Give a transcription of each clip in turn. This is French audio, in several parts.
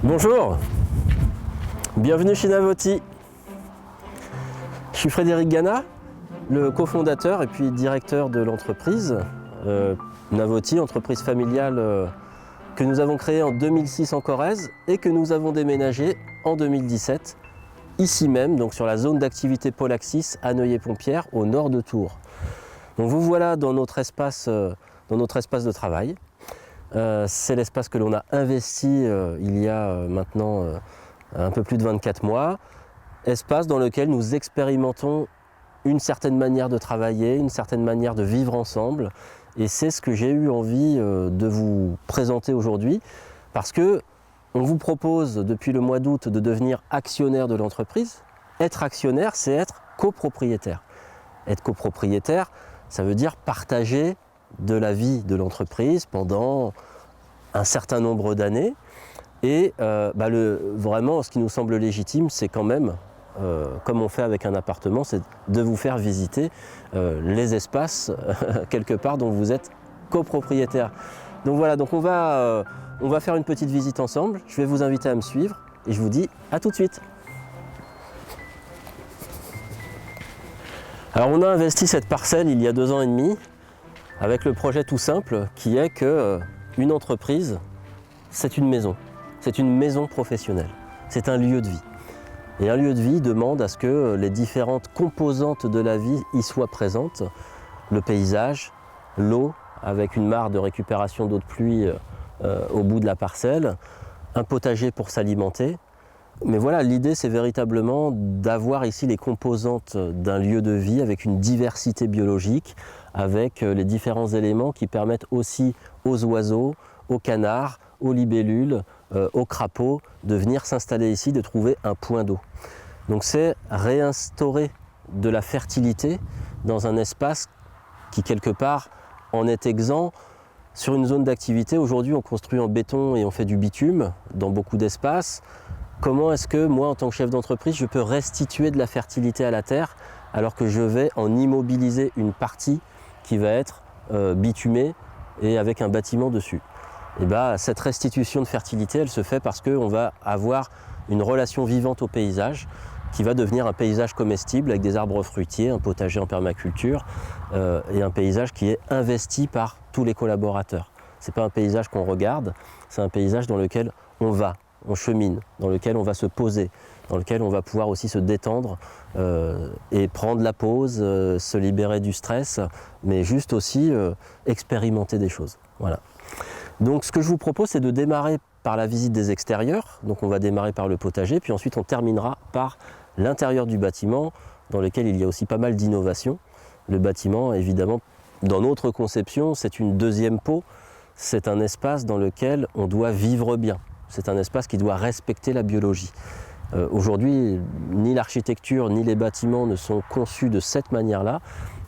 Bonjour, bienvenue chez Navoti. Je suis Frédéric Gana, le cofondateur et puis directeur de l'entreprise Navoti, entreprise familiale que nous avons créée en 2006 en Corrèze et que nous avons déménagé en 2017, ici même, donc sur la zone d'activité Polaxis à Neuilly-Pompières, au nord de Tours. Donc vous voilà dans notre espace de travail. C'est l'espace que l'on a investi il y a maintenant un peu plus de 24 mois. Espace dans lequel nous expérimentons une certaine manière de travailler, une certaine manière de vivre ensemble. Et c'est ce que j'ai eu envie de vous présenter aujourd'hui, parce que on vous propose depuis le mois d'août de devenir actionnaire de l'entreprise. Être actionnaire, c'est être copropriétaire. Être copropriétaire, ça veut dire partager de la vie de l'entreprise pendant un certain nombre d'années. Et vraiment, ce qui nous semble légitime, c'est quand même, comme on fait avec un appartement, c'est de vous faire visiter les espaces quelque part dont vous êtes copropriétaire. Donc voilà, donc on va faire une petite visite ensemble. Je vais vous inviter à me suivre et je vous dis à tout de suite. Alors on a investi cette parcelle il y a 2 ans et demi avec le projet tout simple qui est que une entreprise, c'est une maison professionnelle, c'est un lieu de vie. Et un lieu de vie demande à ce que les différentes composantes de la vie y soient présentes. Le paysage, l'eau, avec une mare de récupération d'eau de pluie au bout de la parcelle, un potager pour s'alimenter. Mais voilà, l'idée c'est véritablement d'avoir ici les composantes d'un lieu de vie avec une diversité biologique, avec les différents éléments qui permettent aussi aux oiseaux, aux canards, aux libellules, aux crapauds de venir s'installer ici, de trouver un point d'eau. Donc c'est réinstaurer de la fertilité dans un espace qui quelque part en est exempt. Sur une zone d'activité, aujourd'hui on construit en béton et on fait du bitume dans beaucoup d'espaces. Comment est-ce que moi, en tant que chef d'entreprise, je peux restituer de la fertilité à la terre alors que je vais en immobiliser une partie qui va être bitumée et avec un bâtiment dessus? Et cette restitution de fertilité, elle se fait parce qu'on va avoir une relation vivante au paysage qui va devenir un paysage comestible avec des arbres fruitiers, un potager en permaculture et un paysage qui est investi par tous les collaborateurs. Ce n'est pas un paysage qu'on regarde, c'est un paysage dans lequel on va. On chemine, dans lequel on va se poser, dans lequel on va pouvoir aussi se détendre et prendre la pause, se libérer du stress, mais juste aussi expérimenter des choses. Voilà. Donc ce que je vous propose, c'est de démarrer par la visite des extérieurs. Donc on va démarrer par le potager, puis ensuite on terminera par l'intérieur du bâtiment, dans lequel il y a aussi pas mal d'innovations. Le bâtiment, évidemment, dans notre conception, c'est une deuxième peau, c'est un espace dans lequel on doit vivre bien. C'est un espace qui doit respecter la biologie. Aujourd'hui, ni l'architecture ni les bâtiments ne sont conçus de cette manière-là,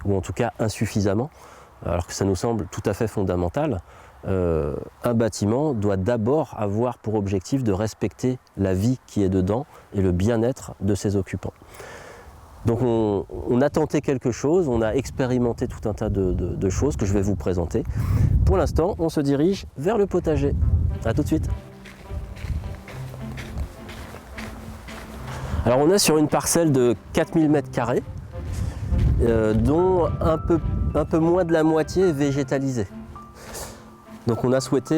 ou en tout cas insuffisamment, alors que ça nous semble tout à fait fondamental. Un bâtiment doit d'abord avoir pour objectif de respecter la vie qui est dedans et le bien-être de ses occupants. Donc on a tenté quelque chose, on a expérimenté tout un tas de choses que je vais vous présenter. Pour l'instant, on se dirige vers le potager. À tout de suite. Alors on est sur une parcelle de 4000 m², dont un peu moins de la moitié est végétalisée. Donc on a souhaité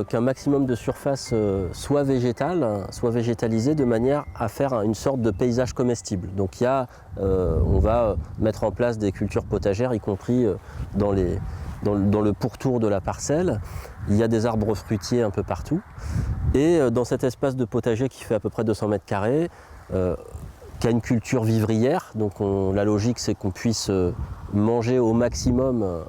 qu'un maximum de surface soit végétalisée de manière à faire une sorte de paysage comestible. Donc on va mettre en place des cultures potagères, y compris dans le pourtour de la parcelle. Il y a des arbres fruitiers un peu partout. Et dans cet espace de potager qui fait à peu près 200 m², qui a une culture vivrière, donc la logique c'est qu'on puisse manger au maximum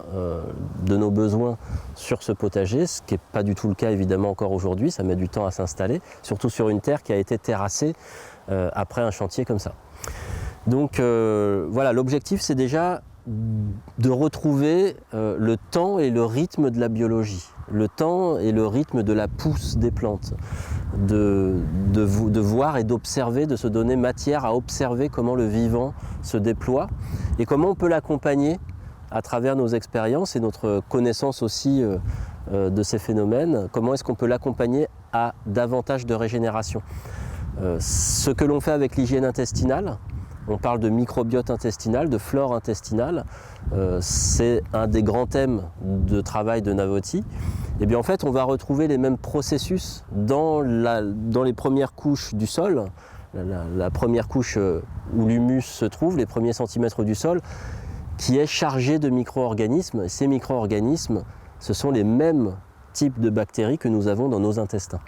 de nos besoins sur ce potager, ce qui n'est pas du tout le cas évidemment encore aujourd'hui, ça met du temps à s'installer, surtout sur une terre qui a été terrassée après un chantier comme ça. Donc voilà, l'objectif c'est déjà de retrouver le temps et le rythme de la biologie, le temps et le rythme de la pousse des plantes, de voir et d'observer, de se donner matière à observer comment le vivant se déploie et comment on peut l'accompagner à travers nos expériences et notre connaissance aussi de ces phénomènes, comment est-ce qu'on peut l'accompagner à davantage de régénération. Ce que l'on fait avec l'hygiène intestinale, on parle de microbiote intestinal, de flore intestinale, c'est un des grands thèmes de travail de Navoti. Et bien en fait, on va retrouver les mêmes processus dans les premières couches du sol, la première couche où l'humus se trouve, les premiers centimètres du sol, qui est chargée de micro-organismes. Ces micro-organismes, ce sont les mêmes types de bactéries que nous avons dans nos intestins.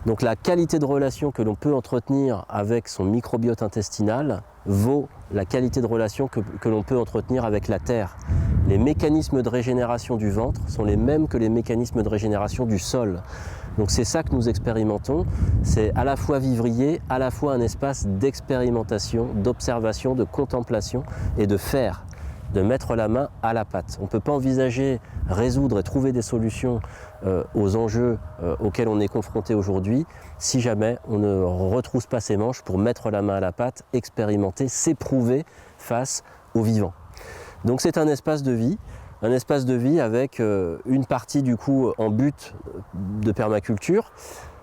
Donc la qualité de relation que l'on peut entretenir avec son microbiote intestinal vaut la qualité de relation que l'on peut entretenir avec la terre. Les mécanismes de régénération du ventre sont les mêmes que les mécanismes de régénération du sol. Donc c'est ça que nous expérimentons, c'est à la fois vivrier, à la fois un espace d'expérimentation, d'observation, de contemplation et de faire, de mettre la main à la pâte. On ne peut pas envisager, résoudre et trouver des solutions aux enjeux auxquels on est confronté aujourd'hui si jamais on ne retrousse pas ses manches pour mettre la main à la pâte, expérimenter, s'éprouver face au vivant. Donc c'est un espace de vie avec une partie du coup en but de permaculture.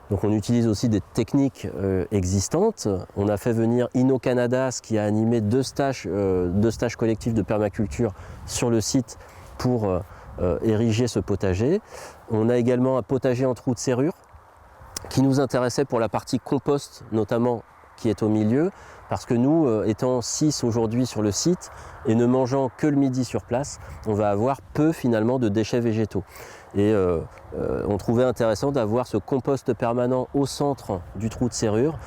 Donc on utilise aussi des techniques existantes. On a fait venir InnoCanadas qui a animé deux stages collectifs de permaculture sur le site pour ériger ce potager. On a également un potager en trou de serrure qui nous intéressait pour la partie compost notamment qui est au milieu, parce que nous, étant 6 aujourd'hui sur le site et ne mangeant que le midi sur place, on va avoir peu finalement de déchets végétaux. Et on trouvait intéressant d'avoir ce compost permanent au centre du trou de serrure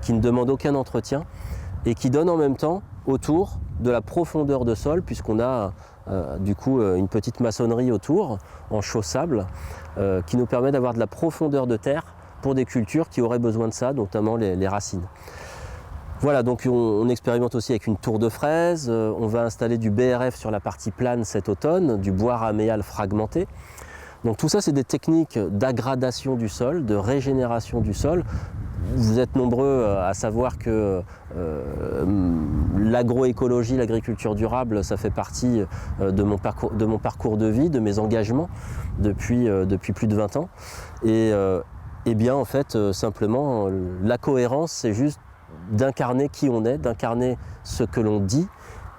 qui ne demande aucun entretien et qui donne en même temps autour de la profondeur de sol, puisqu'on a du coup une petite maçonnerie autour en chaux-sable qui nous permet d'avoir de la profondeur de terre pour des cultures qui auraient besoin de ça, notamment les racines. Voilà, donc on expérimente aussi avec une tour de fraises, on va installer du BRF sur la partie plane cet automne, du bois raméal fragmenté. Donc tout ça, c'est des techniques d'aggradation du sol, de régénération du sol. Vous êtes nombreux à savoir que l'agroécologie, l'agriculture durable, ça fait partie de mon parcours de vie, de mes engagements depuis plus de 20 ans. Et bien en fait, simplement, la cohérence, c'est juste d'incarner qui on est, d'incarner ce que l'on dit,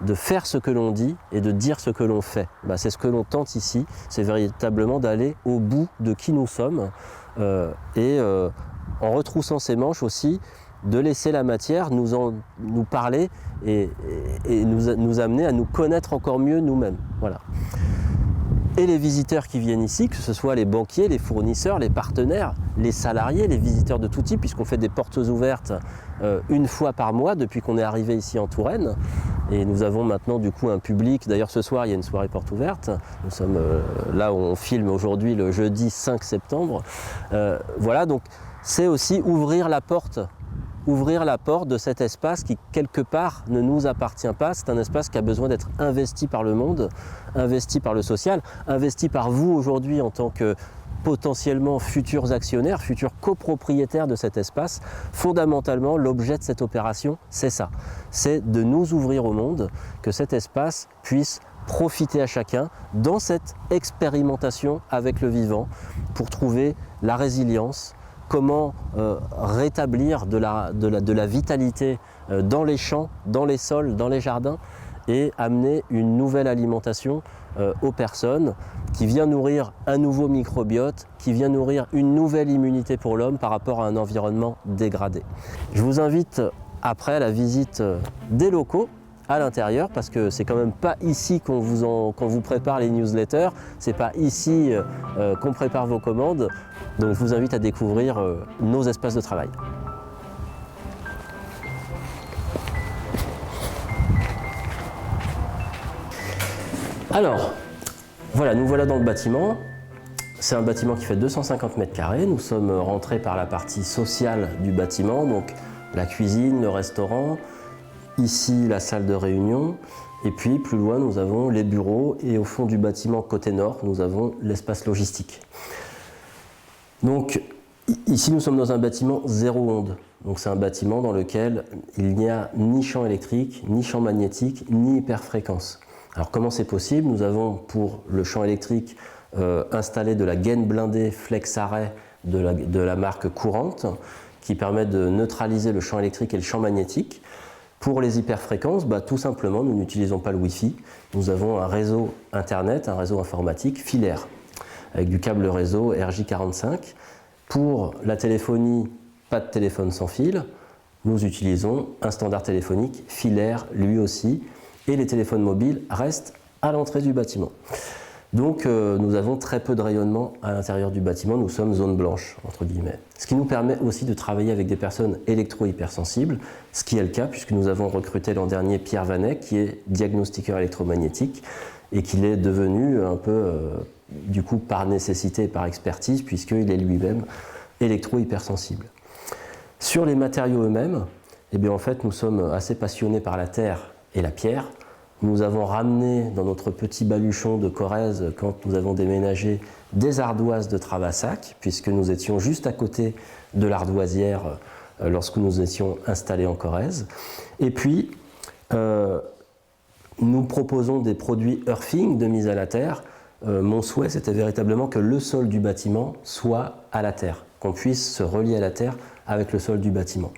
de faire ce que l'on dit et de dire ce que l'on fait. C'est ce que l'on tente ici, c'est véritablement d'aller au bout de qui nous sommes et en retroussant ses manches aussi, de laisser la matière nous parler et nous amener à nous connaître encore mieux nous-mêmes. Voilà. Et les visiteurs qui viennent ici, que ce soit les banquiers, les fournisseurs, les partenaires, les salariés, les visiteurs de tout type, puisqu'on fait des portes ouvertes une fois par mois depuis qu'on est arrivé ici en Touraine. Et nous avons maintenant du coup un public, d'ailleurs ce soir il y a une soirée porte ouverte, nous sommes là où on filme aujourd'hui le jeudi 5 septembre. Voilà, donc c'est aussi ouvrir la porte de cet espace qui quelque part ne nous appartient pas. C'est un espace qui a besoin d'être investi par le monde, investi par le social, investi par vous aujourd'hui en tant que potentiellement futurs actionnaires, futurs copropriétaires de cet espace. Fondamentalement, l'objet de cette opération, c'est ça. C'est de nous ouvrir au monde, que cet espace puisse profiter à chacun dans cette expérimentation avec le vivant pour trouver la résilience, comment rétablir de la vitalité dans les champs, dans les sols, dans les jardins et amener une nouvelle alimentation aux personnes qui vient nourrir un nouveau microbiote, qui vient nourrir une nouvelle immunité pour l'homme par rapport à un environnement dégradé. Je vous invite après à la visite des locaux à l'intérieur, parce que c'est quand même pas ici qu'on vous prépare les newsletters, c'est pas ici qu'on prépare vos commandes, donc je vous invite à découvrir nos espaces de travail. Alors, voilà, nous voilà dans le bâtiment. C'est un bâtiment qui fait 250 mètres carrés. Nous sommes rentrés par la partie sociale du bâtiment, donc la cuisine, le restaurant, ici la salle de réunion, et puis plus loin nous avons les bureaux et au fond du bâtiment côté nord nous avons l'espace logistique. Donc ici nous sommes dans un bâtiment zéro onde, donc c'est un bâtiment dans lequel il n'y a ni champ électrique, ni champ magnétique, ni hyperfréquence. Alors comment c'est possible? Nous avons pour le champ électrique installer de la gaine blindée flex array de la marque Courante, qui permet de neutraliser le champ électrique et le champ magnétique. Pour les hyperfréquences, tout simplement, nous n'utilisons pas le Wi-Fi. Nous avons un réseau Internet, un réseau informatique filaire, avec du câble réseau RJ45. Pour la téléphonie, pas de téléphone sans fil. Nous utilisons un standard téléphonique filaire, lui aussi, et les téléphones mobiles restent à l'entrée du bâtiment. Donc nous avons très peu de rayonnement à l'intérieur du bâtiment, nous sommes zone blanche, entre guillemets. Ce qui nous permet aussi de travailler avec des personnes électro-hypersensibles, ce qui est le cas puisque nous avons recruté l'an dernier Pierre Vanet, qui est diagnostiqueur électromagnétique, et qu'il est devenu un peu, du coup, par nécessité et par expertise, puisqu'il est lui-même électro-hypersensible. Sur les matériaux eux-mêmes, eh bien, en fait, nous sommes assez passionnés par la terre et la pierre. Nous avons ramené dans notre petit baluchon de Corrèze, quand nous avons déménagé, des ardoises de Travassac, puisque nous étions juste à côté de l'ardoisière lorsque nous étions installés en Corrèze. Et puis, nous proposons des produits earthing de mise à la terre. Mon souhait, c'était véritablement que le sol du bâtiment soit à la terre, qu'on puisse se relier à la terre avec le sol du bâtiment.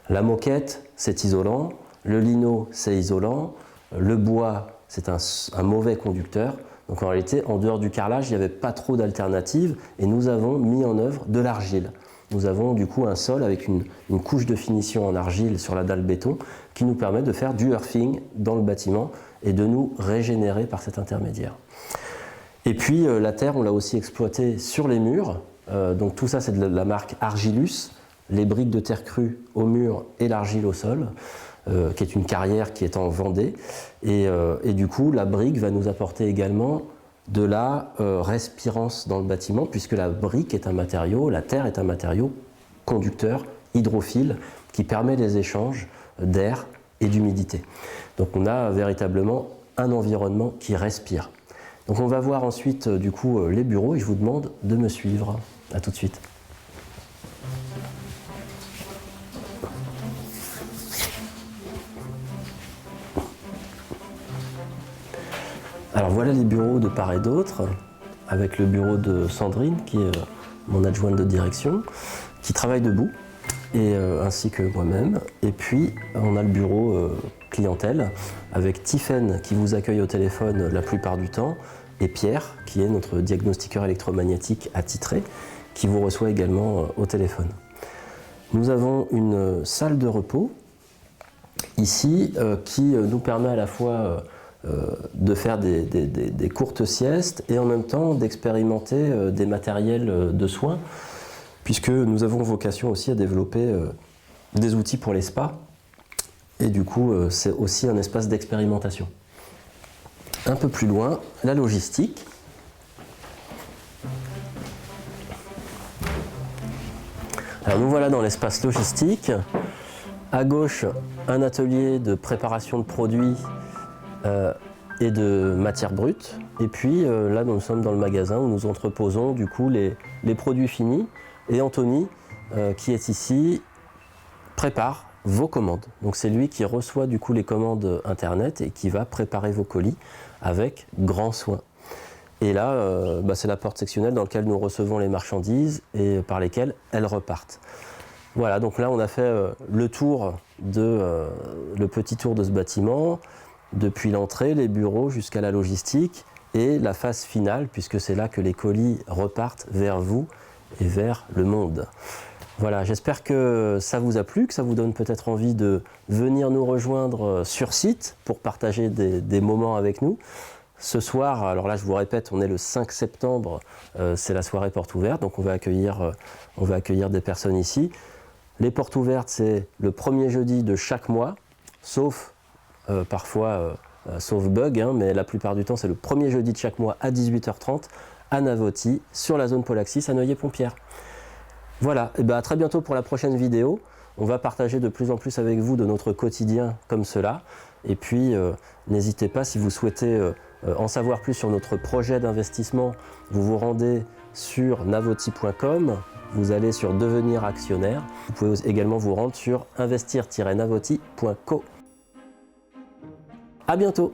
La moquette, c'est isolant, le lino, c'est isolant, le bois, c'est un mauvais conducteur. Donc en réalité, en dehors du carrelage, il n'y avait pas trop d'alternatives et nous avons mis en œuvre de l'argile. Nous avons du coup un sol avec une couche de finition en argile sur la dalle béton qui nous permet de faire du earthing dans le bâtiment et de nous régénérer par cet intermédiaire. Et puis la terre, on l'a aussi exploitée sur les murs. Donc tout ça, c'est de la marque Argilus, les briques de terre crue au mur et l'argile au sol. Qui est une carrière qui est en Vendée. Et du coup, la brique va nous apporter également de la respirance dans le bâtiment, puisque la brique est un matériau, la terre est un matériau conducteur, hydrophile, qui permet les échanges d'air et d'humidité. Donc on a véritablement un environnement qui respire. Donc on va voir ensuite du coup les bureaux et je vous demande de me suivre. À tout de suite. Alors voilà les bureaux de part et d'autre, avec le bureau de Sandrine, qui est mon adjointe de direction, qui travaille debout, et, ainsi que moi-même. Et puis on a le bureau clientèle, avec Tiffaine qui vous accueille au téléphone la plupart du temps, et Pierre, qui est notre diagnostiqueur électromagnétique attitré, qui vous reçoit également au téléphone. Nous avons une salle de repos, ici, qui nous permet à la fois de faire des courtes siestes et en même temps d'expérimenter des matériels de soins, puisque nous avons vocation aussi à développer des outils pour les spas, et du coup c'est aussi un espace d'expérimentation. Un peu plus loin, la logistique. Alors nous voilà dans l'espace logistique. À gauche, un atelier de préparation de produits et de matières brutes. Et puis là, nous sommes dans le magasin où nous entreposons du coup les produits finis. Et Anthony, qui est ici, prépare vos commandes. Donc c'est lui qui reçoit du coup les commandes internet et qui va préparer vos colis avec grand soin. Et là, c'est la porte sectionnelle dans laquelle nous recevons les marchandises et par lesquelles elles repartent. Voilà, donc là on a fait le petit tour de ce bâtiment, depuis l'entrée, les bureaux jusqu'à la logistique et la phase finale, puisque c'est là que les colis repartent vers vous et vers le monde. Voilà, j'espère que ça vous a plu, que ça vous donne peut-être envie de venir nous rejoindre sur site pour partager des moments avec nous. Ce soir, alors là je vous répète, on est le 5 septembre, c'est la soirée porte ouverte, donc on va accueillir des personnes ici. Les portes ouvertes, c'est le premier jeudi de chaque mois, sauf parfois, sauf bug, mais la plupart du temps c'est le premier jeudi de chaque mois à 18h30 à Navoti, sur la zone Polaxis à Noyer-Pompière. Voilà, et à très bientôt pour la prochaine vidéo. On va partager de plus en plus avec vous de notre quotidien comme cela. Et puis, n'hésitez pas, si vous souhaitez en savoir plus sur notre projet d'investissement, vous vous rendez sur navoti.com, vous allez sur devenir actionnaire. Vous pouvez également vous rendre sur investir-navoti.co. À bientôt!